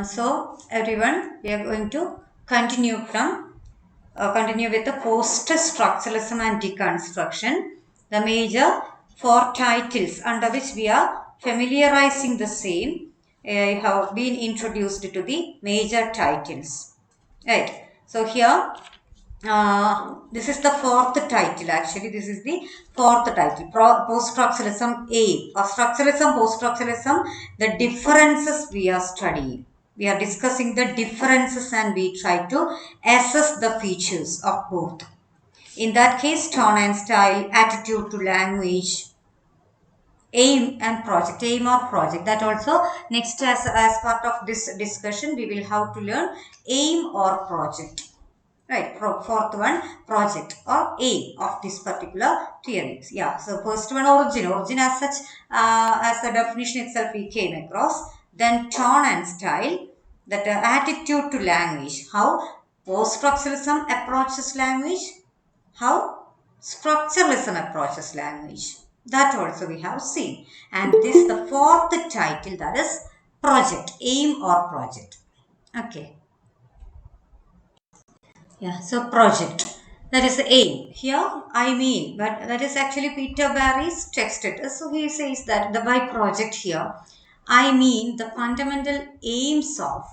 So everyone, we are going to continue with the post-structuralism and deconstruction, the major four titles under which we are familiarizing the same have been introduced to the major titles. Right. So here this is the fourth title. Actually, this is the fourth title. Post-structuralism A. Or structuralism, post-structuralism, the differences we are studying. We are discussing the differences and we try to assess the features of both. In that case, tone and style, attitude to language, aim and project, aim or project. That also next as part of this discussion, we will have to learn aim or project. Right, fourth one, project or aim of this particular theory. Yeah, so first one, origin. Origin as such, as the definition itself we came across. Then tone and style, that attitude to language. How post-structuralism approaches language. How structuralism approaches language. That also we have seen. And this the fourth title, that is project, aim or project. Okay. Yeah, so project. That is the aim. Here, I mean, but that is actually Peter Barry's texted. So he says that the by project here, I mean the fundamental aims of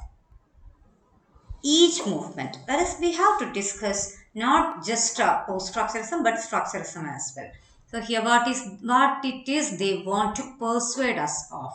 each movement. That is, we have to discuss not just post-structuralism but structuralism as well. So here, what it is they want to persuade us of.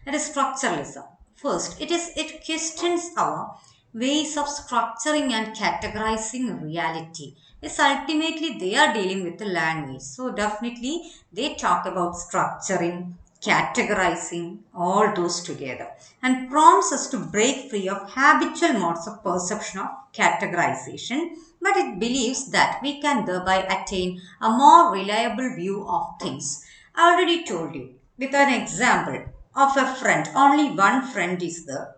That is structuralism. First, it questions our ways of structuring and categorizing reality. Yes, ultimately they are dealing with the language. So definitely they talk about structuring, categorizing, all those together, and prompts us to break free of habitual modes of perception of categorization, but it believes that we can thereby attain a more reliable view of things. I already told you with an example of a friend. Only one friend is there,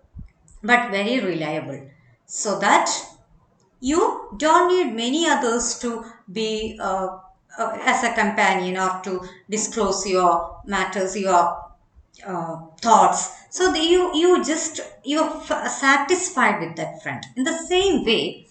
but very reliable, so that you don't need many others to be as a companion or to disclose your matters, your thoughts. So you're satisfied with that friend. In the same way,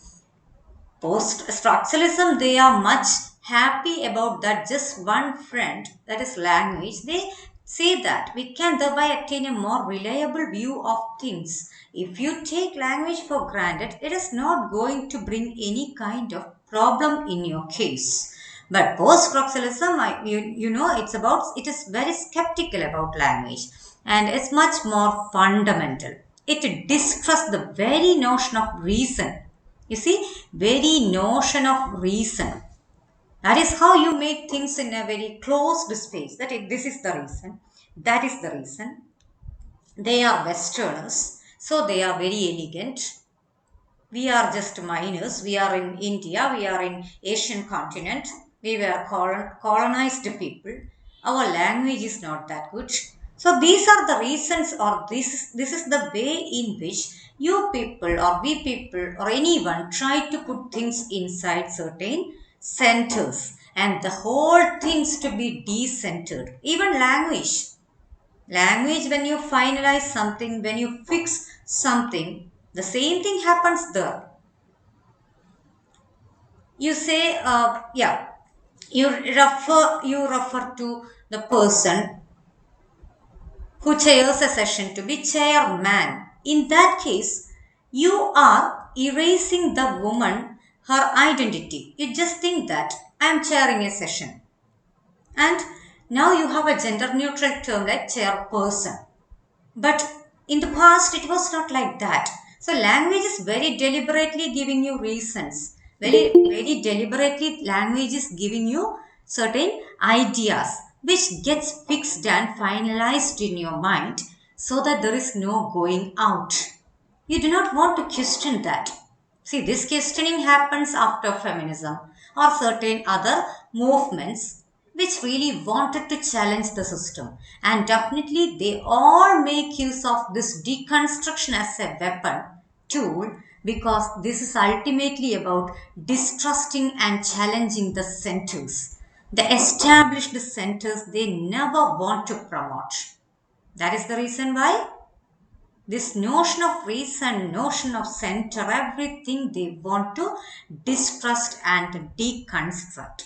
post structuralism, they are much happy about that just one friend, that is language. They say that we can thereby attain a more reliable view of things. If you take language for granted, it is not going to bring any kind of problem in your case. But post structuralism, you know, it is very skeptical about language, and it's much more fundamental. It distrusts the very notion of reason. You see, very notion of reason. That is how you make things in a very closed space. This is the reason. That is the reason. They are Westerners, so they are very elegant. We are just minors. We are in India. We are in Asian continent. We were colonized people. Our language is not that good. So these are the reasons, or this is the way in which you people or we people or anyone try to put things inside certain centers, and the whole things to be decentered. Even language. Language, when you finalize something, when you fix something, the same thing happens there. You say, yeah, you refer to the person who chairs a session to be chairman. In that case, you are erasing the woman, her identity. You just think that I am chairing a session. And now you have a gender neutral term like chairperson. But in the past, it was not like that. So language is very deliberately giving you reasons. Very deliberately, language is giving you certain ideas which gets fixed and finalized in your mind so that there is no going out. You do not want to question that. See, this questioning happens after feminism or certain other movements which really wanted to challenge the system. And definitely, they all make use of this deconstruction as a weapon tool, because this is ultimately about distrusting and challenging the centers. The established centers they never want to promote. That is the reason why This notion of reason, notion of center, everything they want to distrust and deconstruct.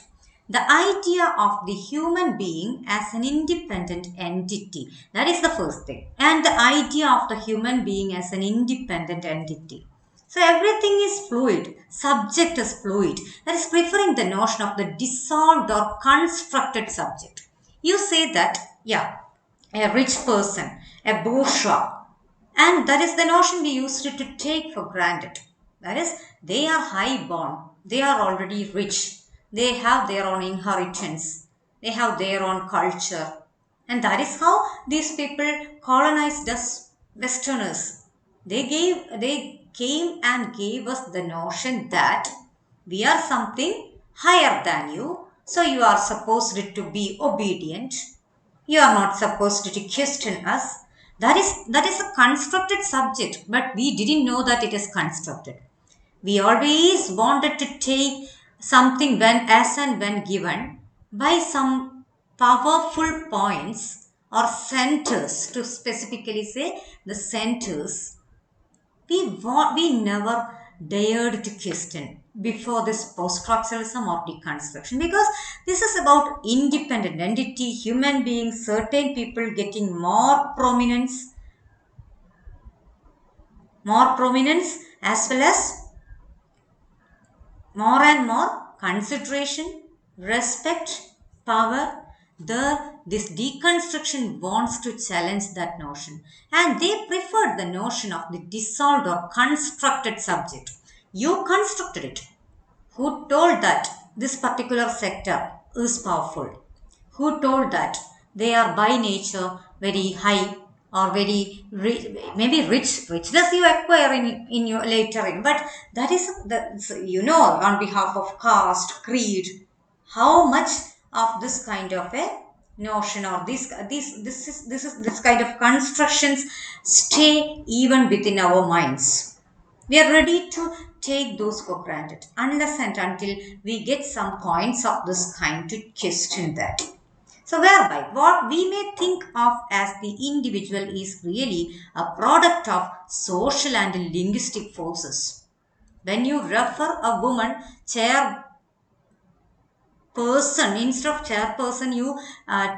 The idea of the human being as an independent entity, that is the first thing. And the idea of the human being as an independent entity. So everything is fluid, subject is fluid. That is preferring the notion of the dissolved or constructed subject. You say that, yeah, a rich person, a bourgeois, and that is the notion we used to take for granted. That is, they are high born, they are already rich, they have their own inheritance, they have their own culture, and that is how these people colonized us Westerners. They came and gave us the notion that we are something higher than you, so you are supposed to be obedient. You are not supposed to question us. That is a constructed subject, but we didn't know that it is constructed. We always wanted to take something when as and when given by some powerful points or centers, to specifically say the centers. We never dared to question before this post-structuralism or deconstruction, because this is about independent entity, human beings, certain people getting more prominence, as well as more and more consideration, respect, power. This deconstruction wants to challenge that notion, and they preferred the notion of the dissolved or constructed subject. You constructed it. Who told that this particular sector is powerful? Who told that they are by nature very high or very rich, maybe richness you acquire in your later in, but that is the, so on behalf of caste, creed, how much of this kind of a notion or this kind of constructions stay even within our minds. We are ready to take those for granted unless and until we get some points of this kind to question that. So, whereby what we may think of as the individual is really a product of social and linguistic forces. When you refer a woman chair person, instead of chairperson, you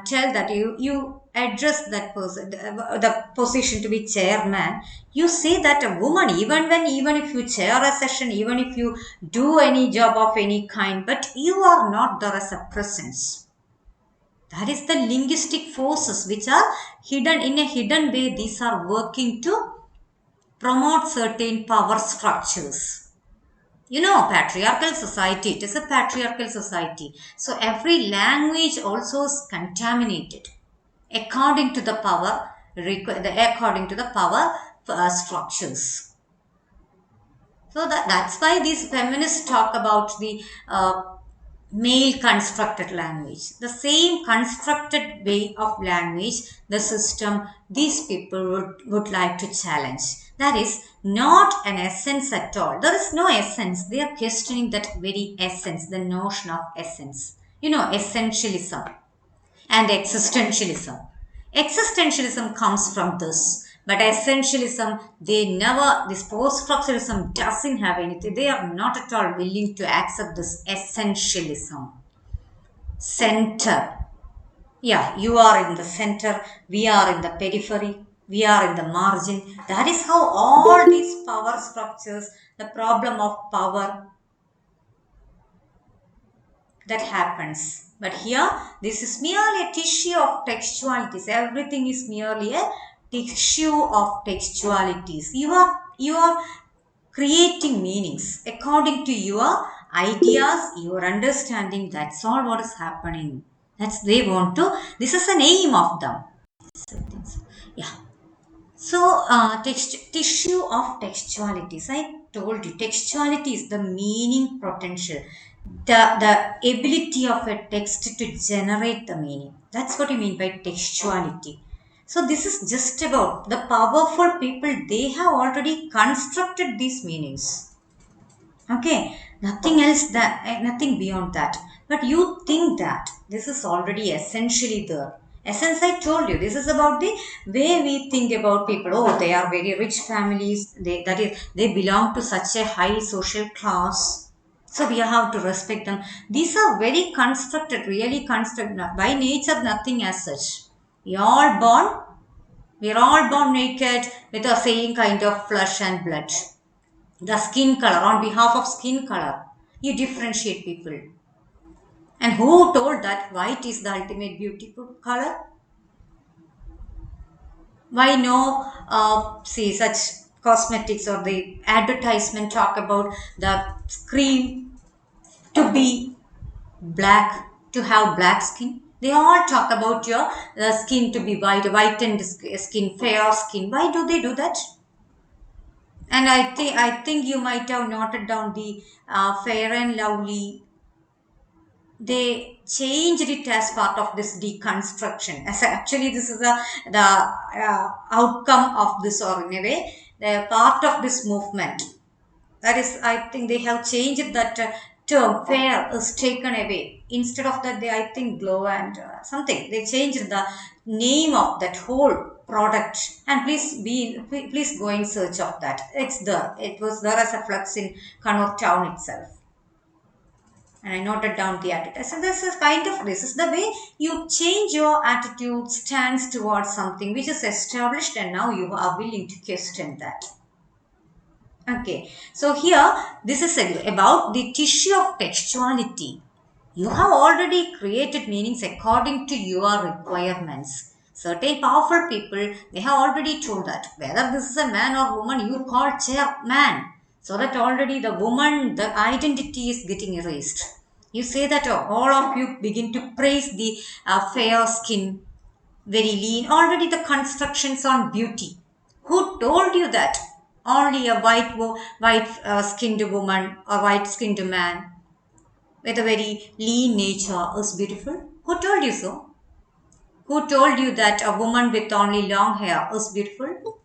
tell that you address that person, the position to be chairman. You say that a woman, even if you chair a session, even if you do any job of any kind, but you are not there as a presence. That is the linguistic forces which are hidden in a hidden way. These are working to promote certain power structures. Patriarchal society, it is a patriarchal society. So every language also is contaminated according to the power, according to the power structures. So that's why these feminists talk about the male constructed language. The same constructed way of language, the system, these people would like to challenge. That is not an essence at all. There is no essence. They are questioning that very essence, the notion of essence. Essentialism and existentialism. Existentialism comes from this, but essentialism, this post-structuralism doesn't have anything. They are not at all willing to accept this essentialism. Center. Yeah, you are in the center, we are in the periphery, we are in the margin. That is how all these power structures, the problem of power, that happens. But here, this is merely a tissue of textualities. Everything is merely a tissue of textualities. You are creating meanings according to your ideas, your understanding. That's all what is happening. That's they want to. This is an aim of them. Yeah. So, tissue of textualities. I told you, textuality is the meaning potential, the ability of a text to generate the meaning. That's what you mean by textuality. So, this is just about the powerful people. They have already constructed these meanings. Okay, nothing else that, nothing beyond that. But you think that this is already essentially there. Essence, I told you, this is about the way we think about people. Oh, they are very rich families. That is, they belong to such a high social class. So we have to respect them. These are very constructed, really constructed. By nature, nothing as such. We all born, we are all born naked with the same kind of flesh and blood. The skin color, on behalf of skin color, you differentiate people. And who told that white is the ultimate beautiful color? Why no, see, such cosmetics or the advertisement talk about the cream to be black, to have black skin. They all talk about your skin to be white, whitened skin, fair skin. Why do they do that? And I think you might have noted down the Fair and Lovely. They changed it as part of this deconstruction. As actually, this is the outcome of this, or in a way, the part of this movement. That is, I think they have changed that term. Fair is taken away. Instead of that, they, I think, glow and something. They changed the name of that whole product. And please go in search of that. It was there as a flux in Kannur town itself, and I noted down the attitude. So this is the way you change your attitude, stance towards something which is established, and now you are willing to question that. Okay, so here this is about the tissue of textuality. You have already created meanings according to your requirements. Certain powerful people, they have already told that whether this is a man or woman, you call chair man. So that already the woman, the identity is getting erased. You say that all of you begin to praise the fair skin, very lean. Already the constructions on beauty. Who told you that? Only a white skinned woman or white skinned man with a very lean nature is beautiful? Who told you so? Who told you that a woman with only long hair is beautiful?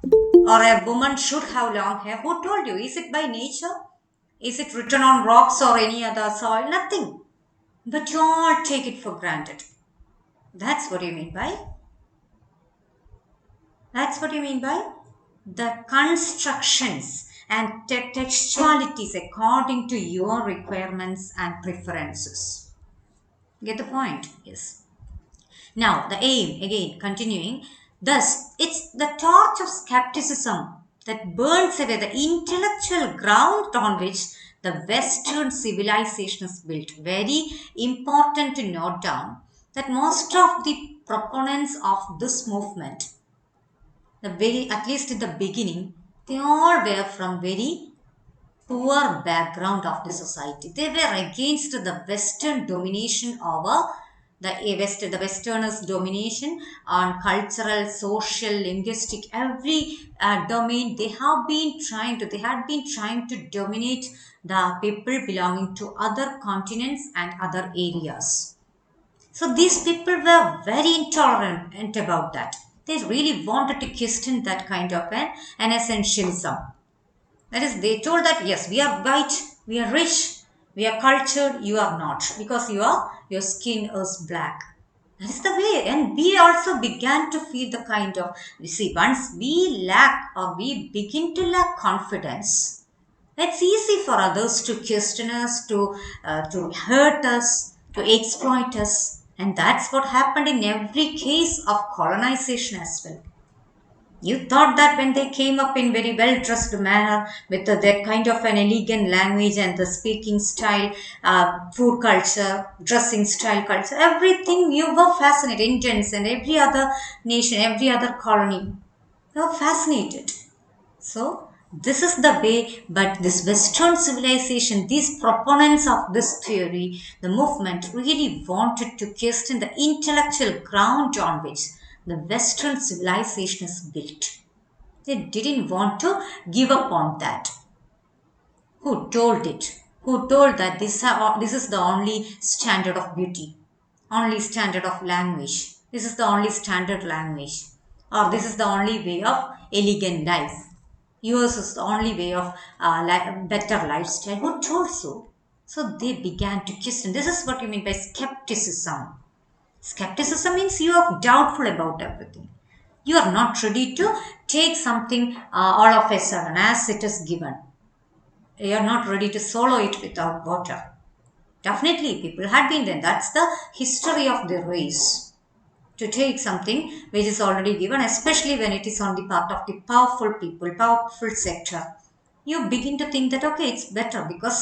Or a woman should have long hair? Who told you? Is it by nature? Is it written on rocks or any other soil? Nothing. But you all take it for granted. That's what you mean by? That's what you mean by? The constructions and textualities according to your requirements and preferences. Get the point? Yes. Now, the aim, again, continuing. Thus, it's the torch of skepticism that burns away the intellectual ground on which the Western civilization is built. Very important to note down that most of the proponents of this movement, at least in the beginning, they all were from very poor background of the society. They were against the Western domination over the Westerners' domination on cultural, social, linguistic, every domain. They had been trying to dominate the people belonging to other continents and other areas. So these people were very intolerant about that. They really wanted to question that kind of an essentialism. That is, they told that yes, we are white, we are rich, we are cultured, you are not, because your skin is black. That is the way. And we also began to feel the kind of, you see, once we lack or we begin to lack confidence, it's easy for others to question us, to hurt us, to exploit us. And that's what happened in every case of colonization as well. You thought that when they came up in very well-dressed manner with that kind of an elegant language and the speaking style, food culture, dressing style culture, everything, you were fascinated. Indians and every other nation, every other colony, they were fascinated. So this is the way, but this Western civilization, these proponents of this theory, the movement really wanted to question the intellectual ground on which the Western civilization is built. They didn't want to give up on that. Who told it? Who told that this is the only standard of beauty, only standard of language? This is the only standard language, or this is the only way of elegant life. Yours is the only way of better lifestyle. Who told so? So they began to question. This is what you mean by skepticism. Skepticism means you are doubtful about everything. You are not ready to take something all of a sudden as it is given. You are not ready to swallow it without water. Definitely, people had been there. That's the history of the race. To take something which is already given, especially when it is on the part of the powerful people, powerful sector, you begin to think that okay, it's better because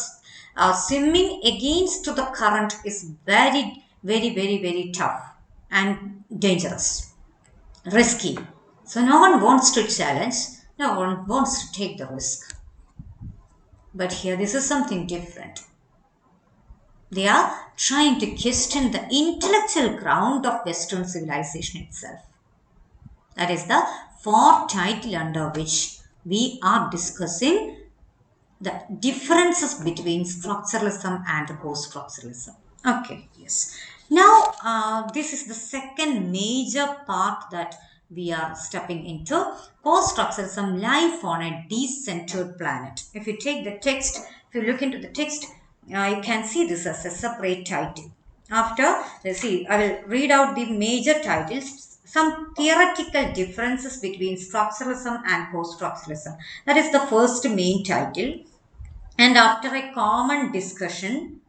swimming against the current is very, very, very, very tough and dangerous, risky. So no one wants to challenge, no one wants to take the risk. But here, this is something different. They are trying to question the intellectual ground of Western civilization itself. That is the fourth title under which we are discussing the differences between structuralism and post-structuralism. Okay, yes. Now, this is the second major part that we are stepping into. Post-structuralism, life on a decentered planet. If you take the text, if you look into the text, you can see this as a separate title. After, let's see, I will read out the major titles, some theoretical differences between structuralism and post-structuralism. That is the first main title. And after a common discussion,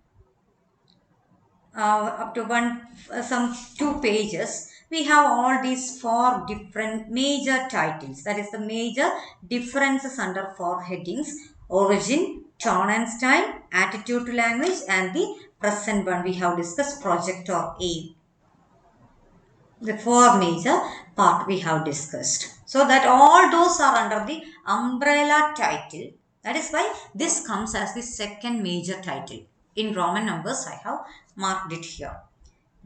up to some 2 pages, we have all these 4 different major titles. That is the major differences under 4 headings: origin, tone and style, attitude to language, and the present one we have discussed, project or aim. The 4 major part we have discussed. So that all those are under the umbrella title. That is why this comes as the second major title. In Roman numbers, I have marked it here.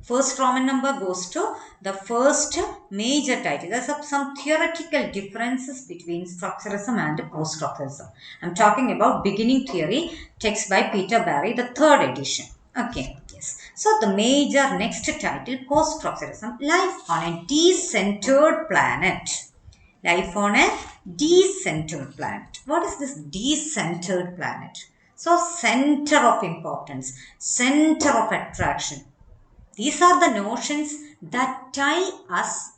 First Roman number goes to the first major title. There's some theoretical differences between structuralism and post-structuralism. I'm talking about Beginning Theory, text by Peter Barry, the 3rd edition. Okay, yes. So the major next title, post-structuralism, life on a decentered planet. Life on a decentered planet. What is this decentered planet? So center of importance, center of attraction. These are the notions that tie us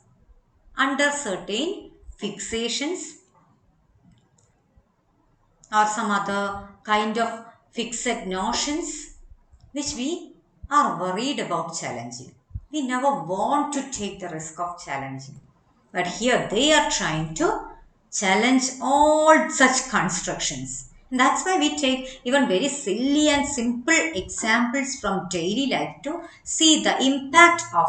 under certain fixations or some other kind of fixed notions which we are worried about challenging. We never want to take the risk of challenging. But here they are trying to challenge all such constructions. And that's why we take even very silly and simple examples from daily life to see the impact of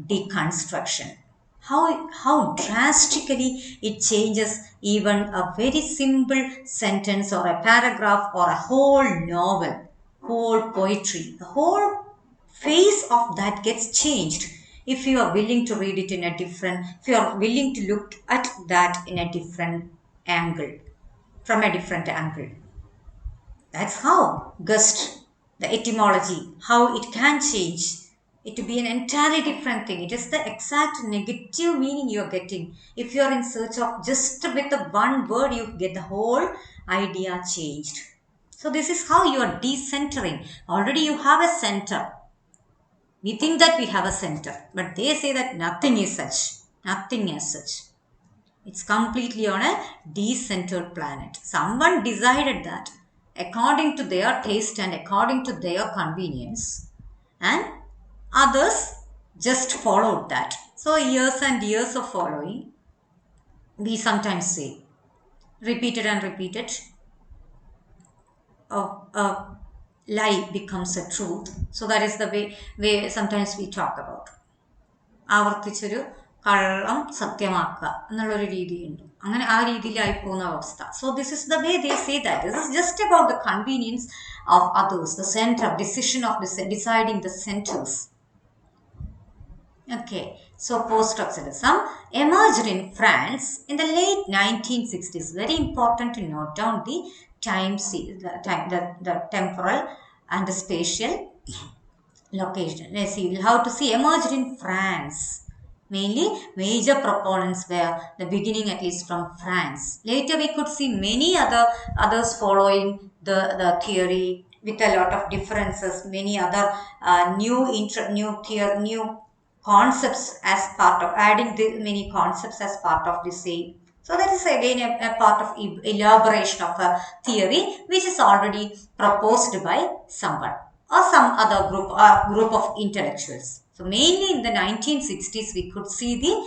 deconstruction. How drastically it changes even a very simple sentence or a paragraph or a whole novel, whole poetry. The whole face of that gets changed if you are willing to read it in a different, if you are willing to look at that in a different angle, from a different angle. That's how gust, the etymology, how it can change it to be an entirely different thing. It is the exact negative meaning you are getting. If you are in search of just with the one word, you get the whole idea changed. So this is how you are decentering. Already you have a center. We think that we have a center, but they say that nothing is such. Nothing as such. It's completely on a decentered planet. Someone decided that according to their taste and according to their convenience, and others just followed that. So years and years of following, we sometimes say, repeated and repeated, a lie becomes a truth. So that is the way sometimes we talk about. ആവർത്തിച്ചൊരു കള്ളം സത്യമാക്കുക എന്നുള്ളൊരു രീതിയുണ്ട്. അങ്ങനെ ആ രീതിയിലായി പോകുന്ന അവസ്ഥ. So this is the way they say that. This is just about the convenience of others, the center, decision of deciding the centers. Okay, so post-structuralism emerged in France in the late 1960s. Very important to note down the the temporal and the spatial location. Let's see, we'll have to see emerged in France. Mainly, major proponents were the beginning, at least from France. Later, we could see many others following the theory with a lot of differences. Many other new concepts as part of adding the many concepts as part of the same. So that is again a part of elaboration of a theory which is already proposed by someone or some other group of intellectuals. So mainly in the 1960s we could see the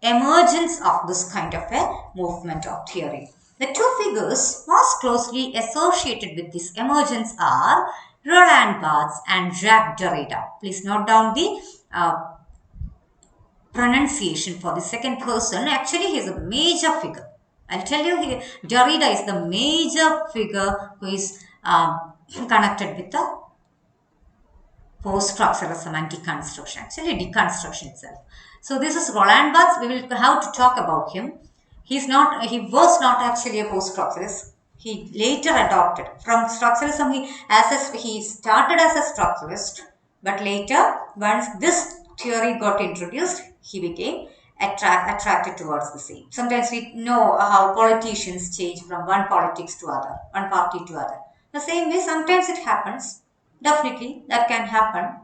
emergence of this kind of a movement or theory. The two figures most closely associated with this emergence are Roland Barthes and Jacques Derrida. Please note down the pronunciation for the second person. Actually, he is a major figure. I'll tell you, Derrida is the major figure who is connected with the post-structuralism and deconstruction. Actually, deconstruction itself. So this is Roland Barthes. We will have to talk about him. He was not actually a post-structuralist. He later adopted from structuralism. He started as a structuralist, but later, once this theory got introduced, he became attracted towards the same. Sometimes we know how politicians change from one politics to other, one party to other. The same way, sometimes it happens. Definitely, that can happen.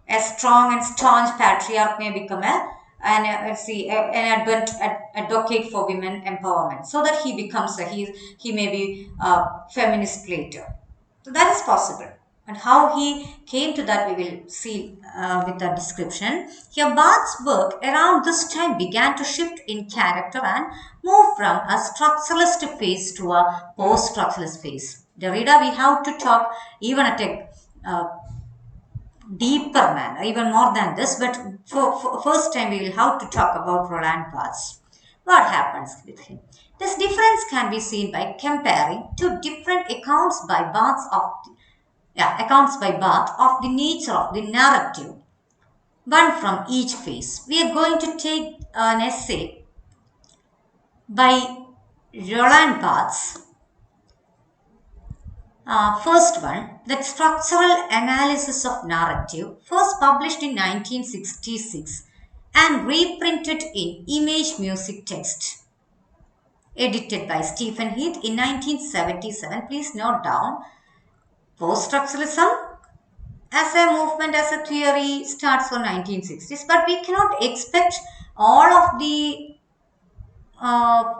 A strong and staunch patriarch may become an advocate for women empowerment, so that he becomes he may be a feminist later. So that is possible. And how he came to that, we will see with the description. Here, Barthes' work around this time began to shift in character and move from a structuralist phase to a post-structuralist phase. Derrida, we have to talk even at a deeper manner, even more than this, but for first time we will have to talk about Roland Barthes. What happens with him? This difference can be seen by comparing two different accounts by Barthes of the nature of the narrative, one from each phase. We are going to take an essay by Roland Barthes. First one, that structural analysis of narrative, first published in 1966 and reprinted in Image Music Text, edited by Stephen Heath in 1977. Please note down, post-structuralism as a movement, as a theory starts from 1960s, but we cannot expect all of the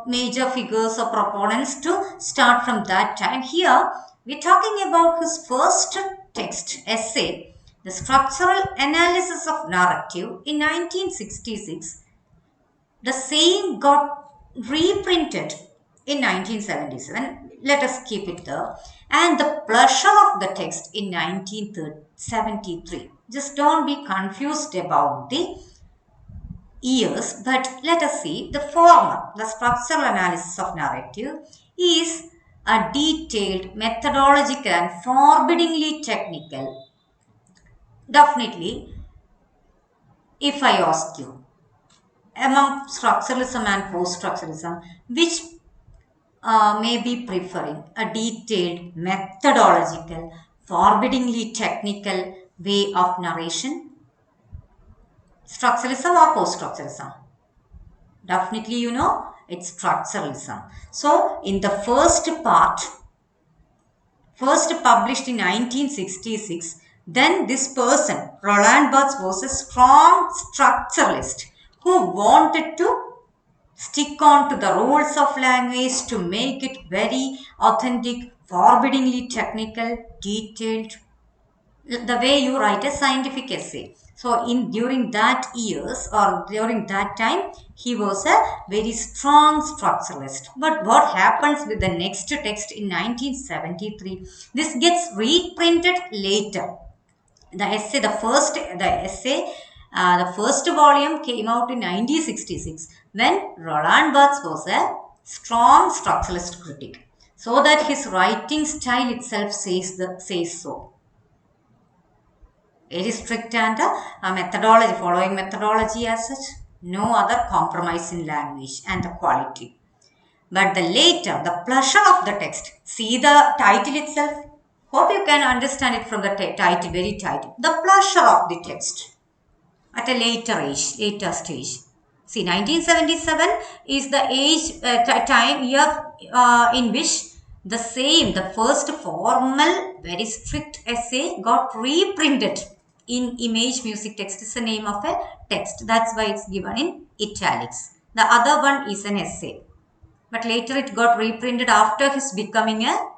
major figures or proponents to start from that time. Here, we're talking about his first text, essay, The Structural Analysis of Narrative in 1966. The same got reprinted in 1977. Let us keep it there. And The Pleasure of the Text in 1973. Just don't be confused about the years, but let us see the former. The structural analysis of narrative is a detailed, methodological and forbiddingly technical. Definitely, if I ask you, among structuralism and post-structuralism, which may be preferring a detailed, methodological, forbiddingly technical way of narration? Structuralism or post-structuralism? Definitely, you know, it's structuralism. So, in the first part, first published in 1966, then this person, Roland Barthes, was a strong structuralist who wanted to stick on to the rules of language to make it very authentic, forbiddingly technical, detailed, the way you write a scientific essay. So during that years or during that time, he was a very strong structuralist. But what happens with the next text in 1973? This gets reprinted later. The essay, the first volume came out in 1966 when Roland Barthes was a strong structuralist critic. So that his writing style itself says so. Very strict and methodology, following methodology as such. No other compromise in language and the quality. But the later, the pleasure of the text. See the title itself. Hope you can understand it from the title, very title. The pleasure of the text. At a later stage. See, 1977 is the year in which the first formal, very strict essay got reprinted in image music text is the name of a text. That's why it's given in italics. The other one is an essay. But later it got reprinted after his becoming a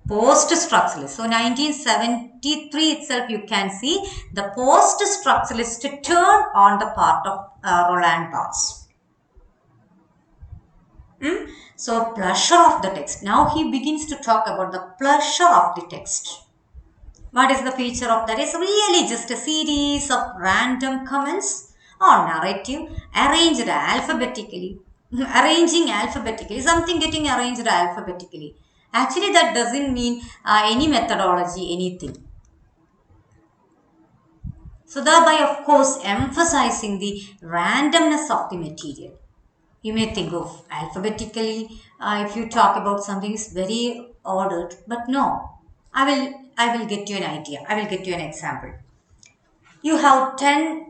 post-structuralist. So 1973 itself you can see the post-structuralist turn on the part of Roland Barthes. So pleasure of the text. Now he begins to talk about the pleasure of the text. What is the feature of that? Is really just a series of random comments or narrative arranged alphabetically. Arranging alphabetically, something getting arranged alphabetically. Actually, that doesn't mean any methodology, anything. So thereby, of course, emphasizing the randomness of the material. You may think of alphabetically, if you talk about something is very ordered, but no. I will get you an idea. I will get you an example. You have 10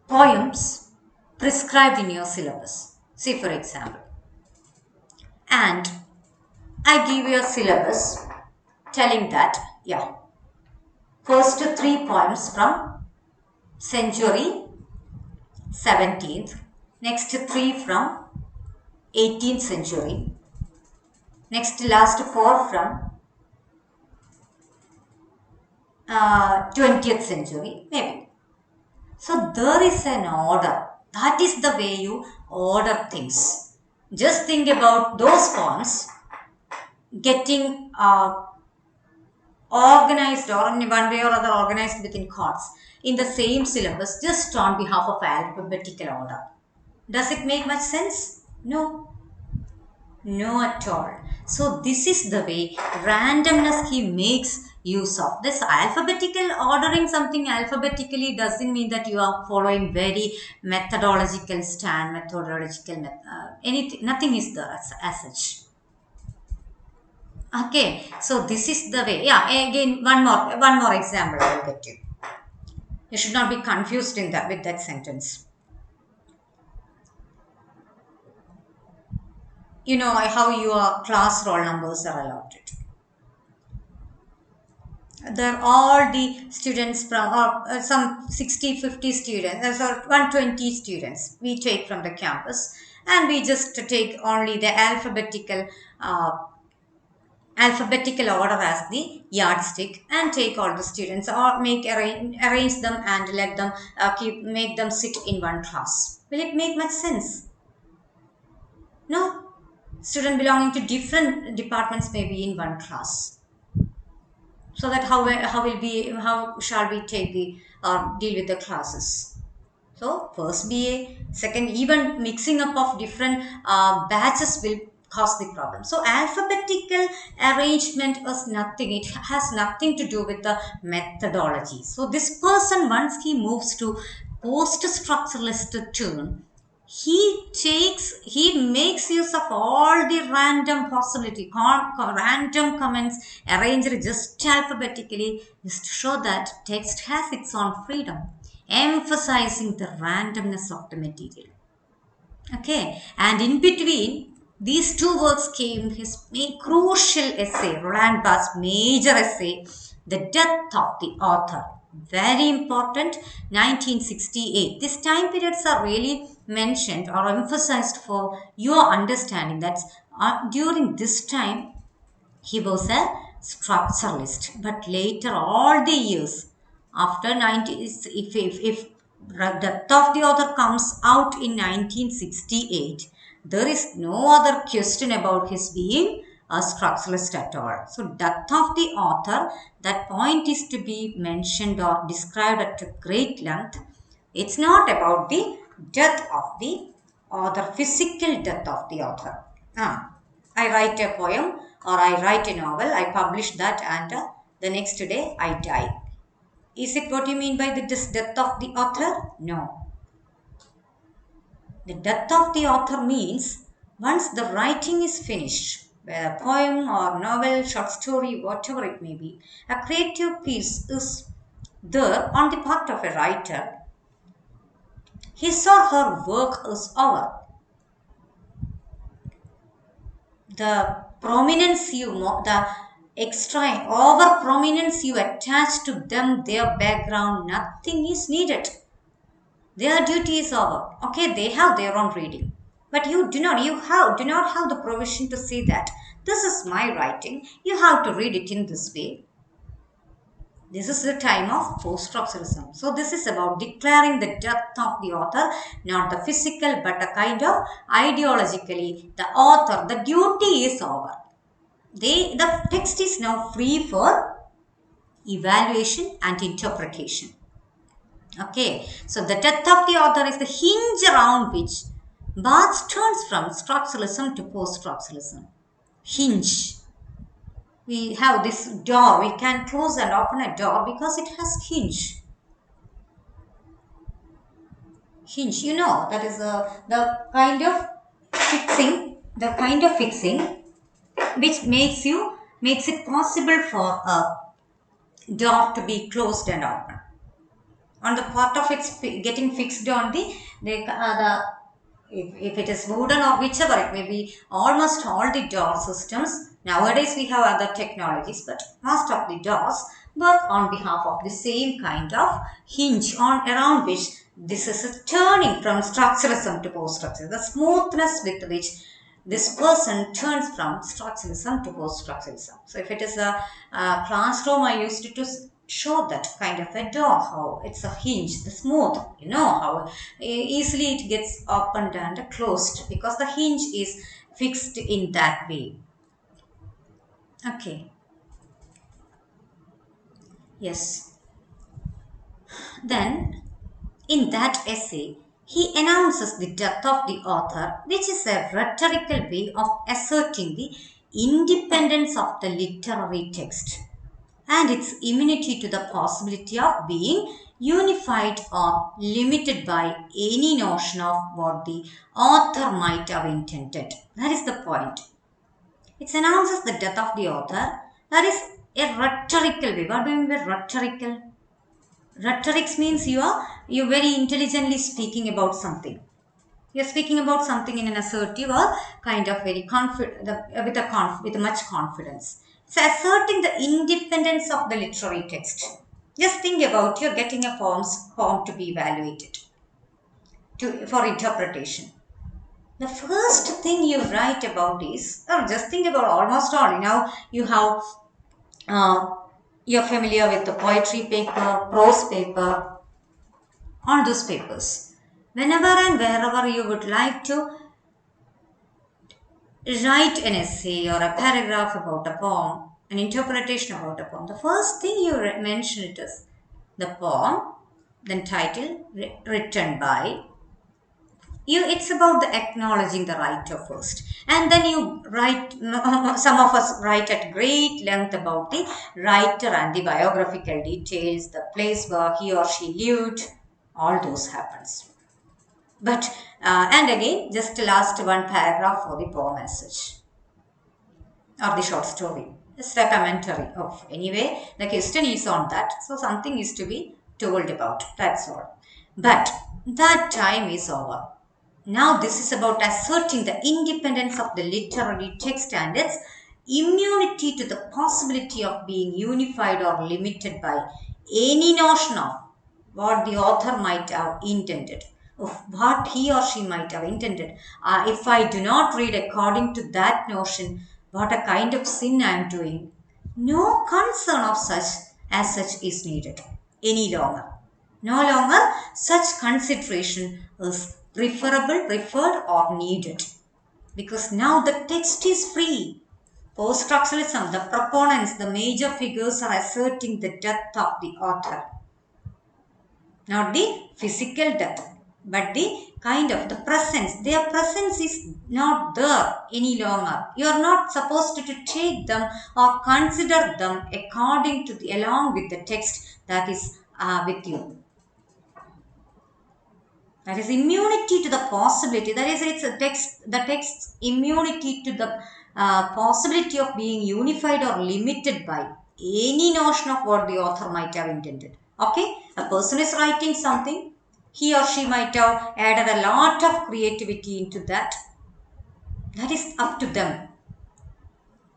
poems prescribed in your syllabus. Say for example. And I give you a syllabus telling that, yeah, first 3 poems from century 17th, next 3 from 18th century, next last 4 from 20th century, maybe. So there is an order. That is the way you order things. Just think about those poems getting organized or in one way or other organized within chords in the same syllabus just on behalf of alphabetical order. Does it make much sense? No. No at all. So this is the way randomness he makes use of. This alphabetical ordering something alphabetically doesn't mean that you are following very methodological anything, nothing is there as such. Okay, so this is the way. Yeah, again one more example I will get you. You should not be confused in that with that sentence. You know how your class roll numbers are allotted. There all the students from some 60-50 students, 120 students we take from the campus, and we just take only the alphabetical order as the yardstick and take all the students or arrange them and let them make them sit in one class. Will it make much sense? No. Student belonging to different departments may be in one class. So that how shall we take the deal with the classes? So first BA, second, even mixing up of different batches will cause the problem. So alphabetical arrangement is nothing. It has nothing to do with the methodology. So this person, once he moves to post-structuralist turn, he makes use of all the random possibility, random comments arranged just alphabetically, just to show that text has its own freedom, emphasizing the randomness of the material. Okay, and in between these two works came his crucial essay, Roland Barthes' major essay, The Death of the Author. Very important, 1968. These time periods are really mentioned or emphasized for your understanding that during this time he was a structuralist, but later all the years after 90, if Death of the Author comes out in 1968, there is no other question about his being a structuralist at all. So Death of the Author, that point is to be mentioned or described at great length. It's not about the death of the author, physical death of the author. I write a poem or I write a novel, I publish that, and the next day I die. Is it what you mean by the death of the author? No. The death of the author means once the writing is finished, whether a poem or novel, short story, whatever it may be, a creative piece is there on the part of a writer, his or her work is over. The prominence the extra over prominence you attach to them, their background, nothing is needed. Their duty is over. Okay, they have their own reading. But do not have the provision to say that this is my writing. You have to read it in this way. This is the time of post-structuralism. So this is about declaring the death of the author, not the physical, but a kind of ideologically, the author, the duty is over. The text is now free for evaluation and interpretation. Okay, so the death of the author is the hinge around which Barthes turns from structuralism to post-structuralism. Hinge. We have this door. We can close and open a door because it has hinge. Hinge, that is the kind of fixing which makes it possible for a door to be closed and open. On the part of its getting fixed on if it is wooden or whichever it may be, almost all the door systems, nowadays we have other technologies, but most of the doors work on behalf of the same kind of hinge around which this is a turning from structuralism to post-structuralism, the smoothness with which this person turns from structuralism to post-structuralism. So if it is a classroom, I used to show that kind of a door, how it's a hinge, the smooth, how easily it gets opened and closed because the hinge is fixed in that way. Okay. Yes. Then, in that essay, he announces the death of the author, which is a rhetorical way of asserting the independence of the literary text and its immunity to the possibility of being unified or limited by any notion of what the author might have intended. That is the point. It announces the death of the author. That is a rhetorical way. What do you mean by rhetorical? Rhetorics means you're very intelligently speaking about something. You're speaking about something in an assertive or kind of very confident, with much confidence. It's asserting the independence of the literary text. Just think about you're getting a poem to be evaluated for interpretation. The first thing you write about is, or just think about almost all. Now you have, you're familiar with the poetry paper, prose paper, all those papers. Whenever and wherever you would like to write an essay or a paragraph about a poem, an interpretation about a poem, the first thing you mention it is the poem, then title, written by. It's about the acknowledging the writer first, and then you write. Some of us write at great length about the writer and the biographical details, the place where he or she lived. All those happens. But and again, just last one paragraph for the poem as such, or the short story. It's a commentary of anyway. The question is on that, so something is to be told about. That's all. But that time is over. Now this is about asserting the independence of the literary text and its immunity to the possibility of being unified or limited by any notion of what the author might have intended, of what he or she might have intended. If I do not read according to that notion, what a kind of sin I am doing. No concern of such as such is needed any longer. No longer such consideration is preferred or needed, because now the text is free. Post-structuralism, the proponents, the major figures are asserting the death of the author. Not the physical death, but the kind of the presence. Their presence is not there any longer. You are not supposed to take them or consider them along with the text that is with you. That is immunity to the possibility. That is, the text's immunity to the possibility of being unified or limited by any notion of what the author might have intended. Okay, a person is writing something, he or she might have added a lot of creativity into that. That is up to them.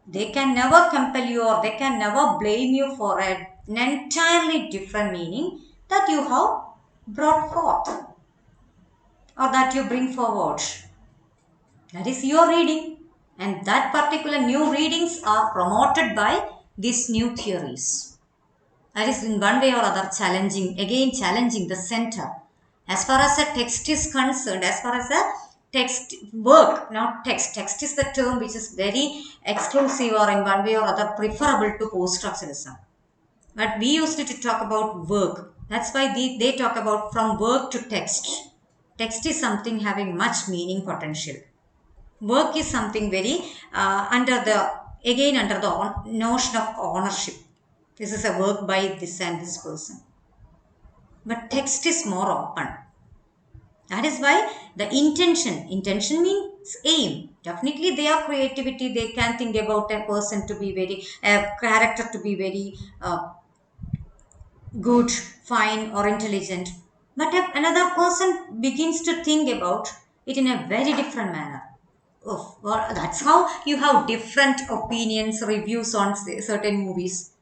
They can never compel you or they can never blame you for an entirely different meaning that you have brought forth or that you bring forward. That is your reading. And that particular new readings are promoted by these new theories. That is in one way or other challenging, again challenging the center. As far as a text is concerned, as far as a text work, not text. Text is the term which is very exclusive or in one way or other preferable to post-structuralism. But we used to talk about work. That's why they talk about from work to text. Text is something having much meaning potential. Work is something very under the notion of ownership. This is a work by this and this person. But text is more open. That is why the intention means aim. Definitely their creativity, they can think about a person to be very, a character to be very good, fine or intelligent. But if another person begins to think about it in a very different manner. Oh, well, that's how you have different opinions, reviews on certain movies.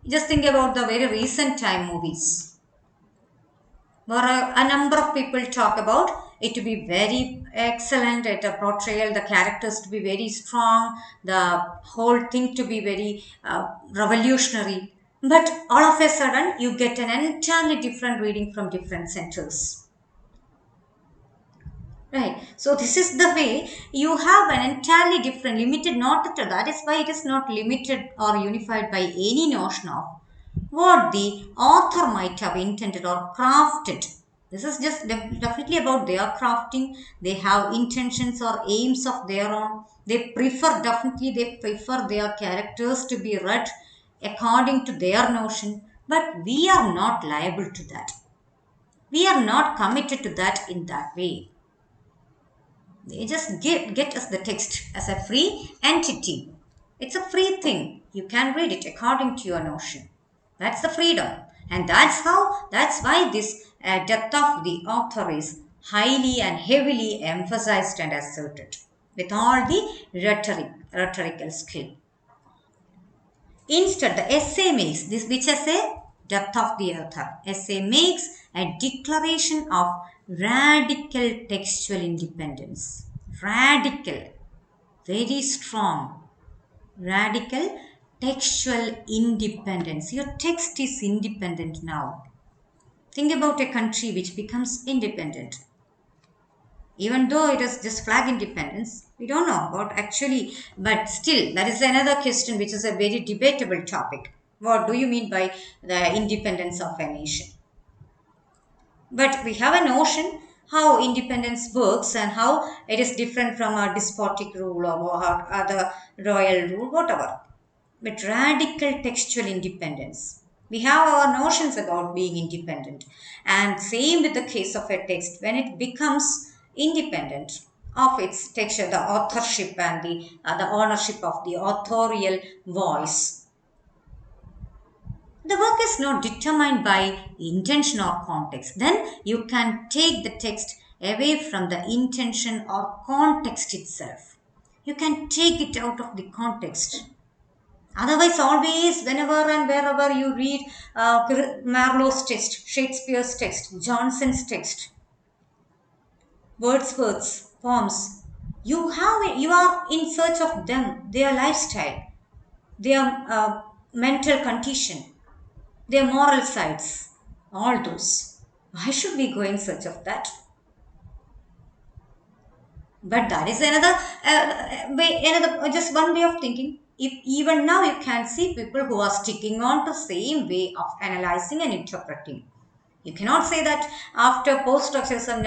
Just think about the very recent time movies where a number of people talk about it to be very excellent at a portrayal, the characters to be very strong, the whole thing to be very revolutionary. But all of a sudden, you get an entirely different reading from different centers. Right. So this is the way you have an entirely different, limited, not to that is why it is not limited or unified by any notion of what the author might have intended or crafted. This is just definitely about their crafting. They have intentions or aims of their own. They prefer their characters to be read according to their notion. But we are not liable to that. We are not committed to that in that way. They just get us the text as a free entity. It's a free thing. You can read it according to your notion. That's the freedom. And that's why this depth of the author is highly and heavily emphasized and asserted with all the rhetorical skill. Instead, the essay makes this which essay? Depth of the author. Essay makes a declaration of radical textual independence. Radical, very strong. Radical textual independence. Your text is independent now. Think about a country which becomes independent. Even though it is just flag independence, we don't know about actually, but still, that is another question which is a very debatable topic. What do you mean by the independence of a nation? But we have a notion how independence works and how it is different from a despotic rule or other royal rule, whatever. But radical textual independence. We have our notions about being independent. And same with the case of a text. When it becomes independent of its texture, the authorship and the ownership of the authorial voice, the work is not determined by intention or context. Then you can take the text away from the intention or context itself. You can take it out of the context. Otherwise, always, whenever and wherever you read Marlowe's text, Shakespeare's text, Johnson's text, Wordsworth's poems, you are in search of them, their lifestyle, their mental condition, their moral sides, all those. Why should we go in search of that? But that is another just one way of thinking. If even now you can see people who are sticking on to same way of analyzing and interpreting. You cannot say that after post-structuralism,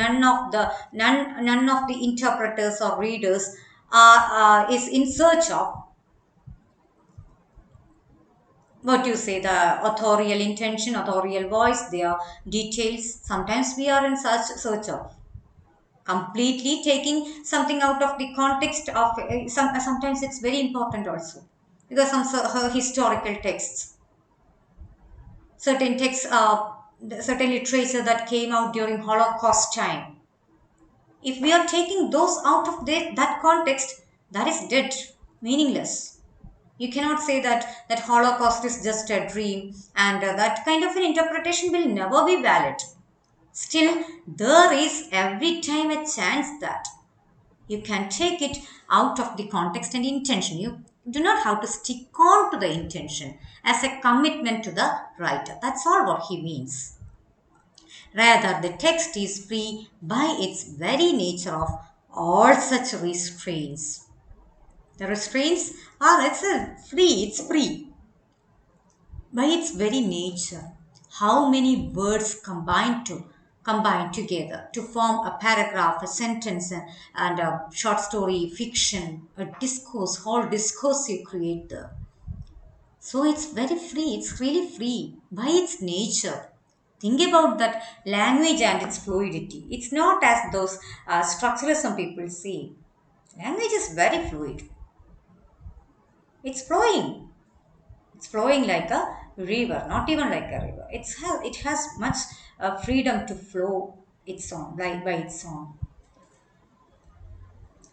none of the interpreters or readers are is in search of what you say, the authorial intention, authorial voice, their details. Sometimes we are in such search of completely taking something out of the context of sometimes it's very important also because some historical texts, certain texts, certain literature that came out during Holocaust time, if we are taking those out of that context, that is dead, meaningless. You cannot say that Holocaust is just a dream, and that kind of an interpretation will never be valid. Still, there is every time a chance that you can take it out of the context and intention. You do not have to stick on to the intention as a commitment to the writer. That's all what he means. Rather, the text is free by its very nature of all such restraints. The restraints are free, it's free by its very nature. How many words combine together to form a paragraph, a sentence, and a short story, fiction, a discourse, whole discourse you create there. So it's very free, it's really free by its nature. Think about that language and its fluidity. It's not as those structuralism people say. Language is very fluid. It's flowing. It's flowing like a river, not even like a river. It has much freedom to flow its own, like by its own.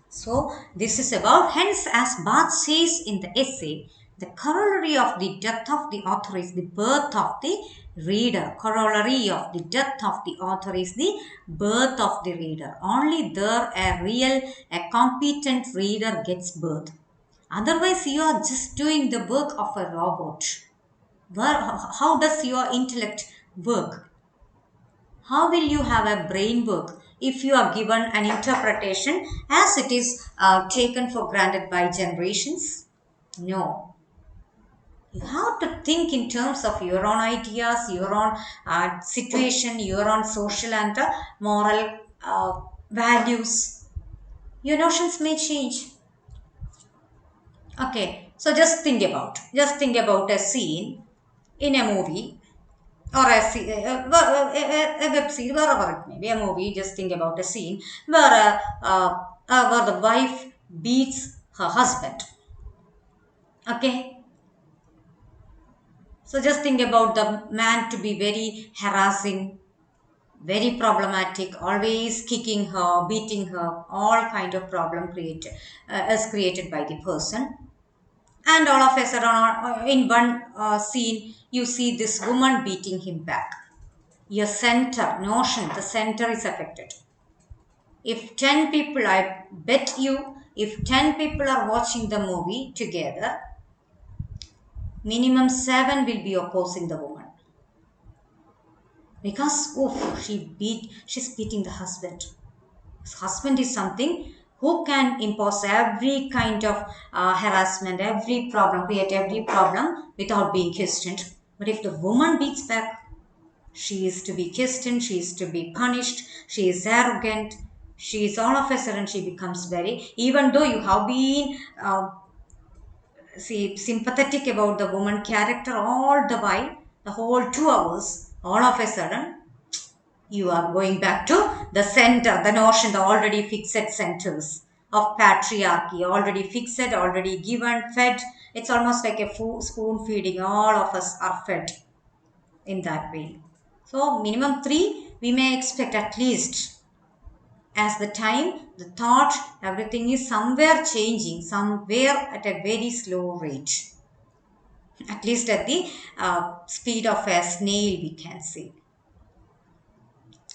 So this is about, hence, as Barth says in the essay, the corollary of the death of the author is the birth of the reader. Corollary of the death of the author is the birth of the reader. Only there a competent reader gets birth. Otherwise, you are just doing the work of a robot. How does your intellect work? How will you have a brain work if you are given an interpretation as it is taken for granted by generations? No. You have to think in terms of your own ideas, your own situation, your own social and moral values. Your notions may change. Okay, so just think about a scene in a movie or a web series, wherever it may be, a movie. Just think about a scene where the wife beats her husband. Okay, so just think about the man to be very harassing, very problematic, always kicking her, beating her, all kind of problem created is created by the person. And all of a sudden, in one scene, you see this woman beating him back. Your center notion, the center is affected. If 10 people, I bet you, if 10 people are watching the movie together, minimum 7 will be opposing the woman. Because, oh, she's beating the husband. His husband is something who can impose every kind of harassment, every problem, create every problem without being questioned. But if the woman beats back, she is to be questioned, she is to be punished, she is arrogant, she is all of a sudden she becomes very, even though you have been sympathetic about the woman character all the while, the whole 2 hours, all of a sudden you are going back to the center, the notion, the already fixed centers of patriarchy, already fixed, already given, fed. It's almost like a spoon feeding. All of us are fed in that way. So minimum 3 we may expect at least, as the time, the thought, everything is somewhere changing, somewhere at a very slow rate. At least at the speed of a snail, we can say.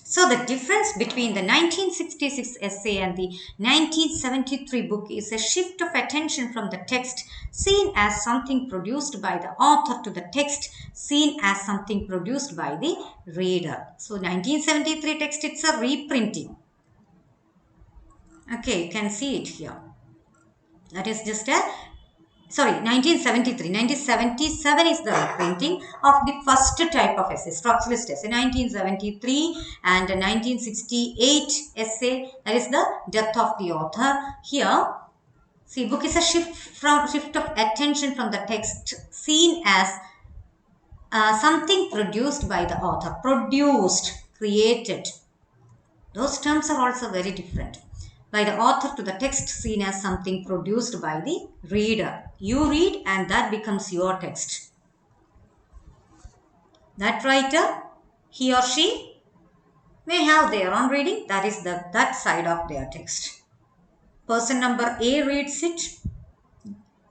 So the difference between the 1966 essay and the 1973 book is a shift of attention from the text seen as something produced by the author to the text seen as something produced by the reader. So 1973 text, it's a reprinting. Okay, you can see it here. That is just a 1973. 1977 is the reprinting of the first type of essay, structuralist essay. 1973 and 1968 essay, that is the death of the author. Here, see, book is a shift of attention from the text seen as something produced by the author, produced, created. Those terms are also very different. By the author to the text seen as something produced by the reader. You read and that becomes your text. That writer, he or she, may have their own reading. That is that side of their text. Person number A reads it.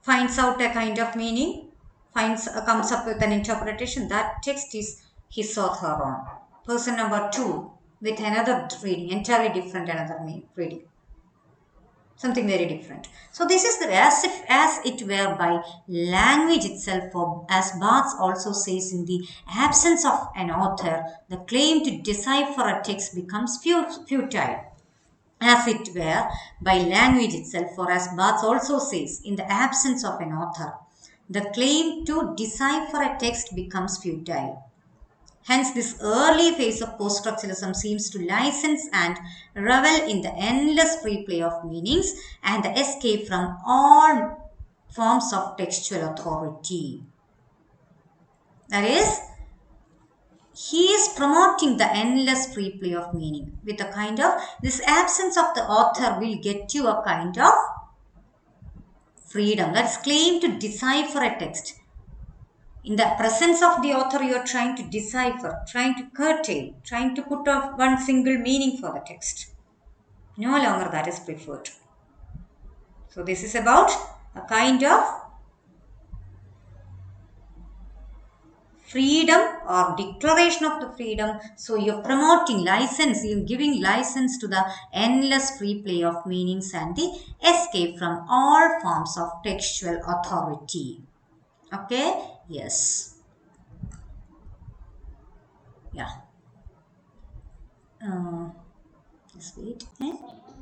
finds out a kind of meaning, comes up with an interpretation. That text is his or her own. Person number two with another reading, entirely different another reading, something very different. So this is the as if as it were by language itself, or as Barthes also says, in the absence of an author, the claim to decipher a text becomes futile. As it were, by language itself, or as Barthes also says, in the absence of an author, the claim to decipher a text becomes futile. Hence, this early phase of post-structuralism seems to license and revel in the endless free play of meanings and the escape from all forms of textual authority. That is, he is promoting the endless free play of meaning with a kind of this absence of the author will get you a kind of freedom. That's claim to decipher a text. In the presence of the author, you are trying to decipher, trying to curtail, trying to put off one single meaning for the text. No longer that is preferred. So this is about a kind of freedom or declaration of the freedom. So you're promoting license, you're giving license to the endless free play of meanings and the escape from all forms of textual authority. Okay? Yes. Yeah. Just wait.